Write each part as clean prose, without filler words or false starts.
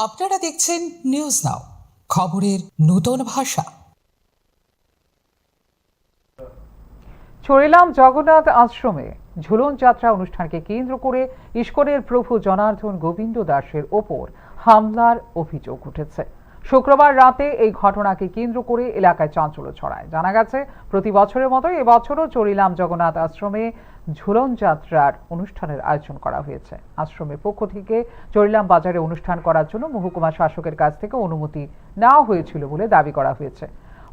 আপনারা দেখছেন news now, খবরের নতুন ভাষা। চরিলাম জগন্নাথ আশ্রমে ঝুলন যাত্রা অনুষ্ঠানকে কেন্দ্র করে ইস্কনের প্রভু জনার্দন গোবিন্দ দাসের ওপর হামলার অভিযোগ উঠেছে। শুক্রবার রাতে এই ঘটনাকে কেন্দ্র করে এলাকায় চাঞ্চল্য ছড়ায়। জানা গেছে, প্রতি বছরের মতো এবছরও চরিলাম জগন্নাথ আশ্রমে ঝুলন যাত্রার অনুষ্ঠানের আয়োজন করা হয়েছে। আশ্রমের পক্ষ থেকে চরিলাম বাজারে অনুষ্ঠান করার জন্য মহকুমা শাসকের কাছ থেকে অনুমতি নেওয়া হয়েছিল বলে দাবি করা হয়েছে।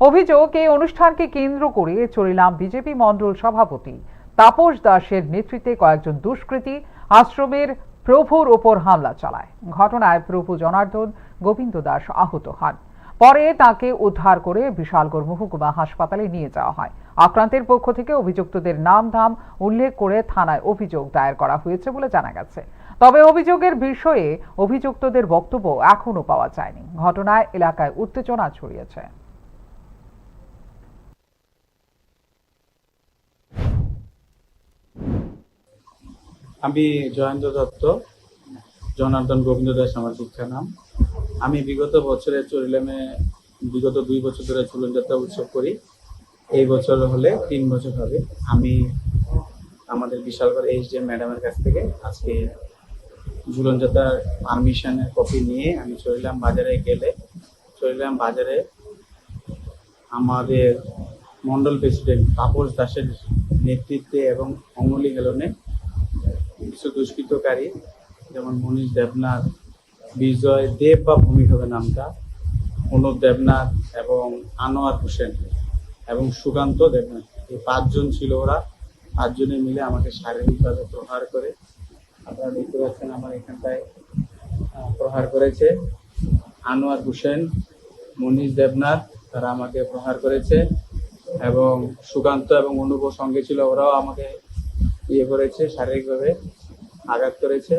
অভিযোগ, এই অনুষ্ঠানকে কেন্দ্র করে চরিলাম বিজেপি মণ্ডল সভাপতি তাপস দাসের নেতৃত্বে কয়েকজন দুষ্কৃতী আশ্রমের প্রভুর ওপর হামলা চালায়। ঘটনায় প্রভু জনার্দন গোবিন্দ দাস আহত হন। পরে তাকে উদ্ধার করে বিশালগড় মহকুমা হাসপাতালে নিয়ে যাওয়া হয়। আক্রান্তের পক্ষ থেকে অভিযুক্তদের নাম ধাম উল্লেখ করে থানায় অভিযোগ দায়ের করা হয়েছে বলে জানা গেছে। তবে অভিযোগের বিষয়ে অভিযুক্তদের বক্তব্য এখনো পাওয়া যায়নি। ঘটনায় এলাকায় উত্তেজনা ছড়িয়েছে। আমি জয়েন্দ্র দত্ত, জনার্দন গোবিন্দ দাস আমার শিক্ষা নাম। আমি বিগত বছরে চরিলামে বিগত 2 বছর ধরে ঝুলন যাত্রা উৎসব করি। এই বছর হলে 3 বছর হবে। আমি আমাদের বিশালগড় এইচডিএম ম্যাডামের কাছ থেকে আজকে ঝুলন যাত্রার পারমিশনের কপি নিয়ে আমি চরিলাম বাজারে গেলে, চরিলাম বাজারে আমাদের মন্ডল প্রেসিডেন্ট তাপস দাসের নেতৃত্বে এবং অঙ্গুলি হেলনে কিছু দুষ্কৃতকারী, যেমন মনীষ দেবনাথ, বিজয় দেব বা ভূমি হবে নামটা, অনুপ দেবনাথ এবং আনোয়ার হোসেন এবং সুকান্ত দেবনাথ, এই 5 জন ছিল। ওরা 5 জনে মিলে আমাকে শারীরিকভাবে প্রহার করে, আপনারা দেখতে পাচ্ছেন আমার এখানটায় প্রহার করেছে। আনোয়ার হোসেন, মনীষ দেবনাথ তারা আমাকে প্রহার করেছে এবং সুকান্ত এবং অনুপ সঙ্গে ছিল, ওরাও আমাকে করেছে, শারীরিকভাবে আঘাত করেছে।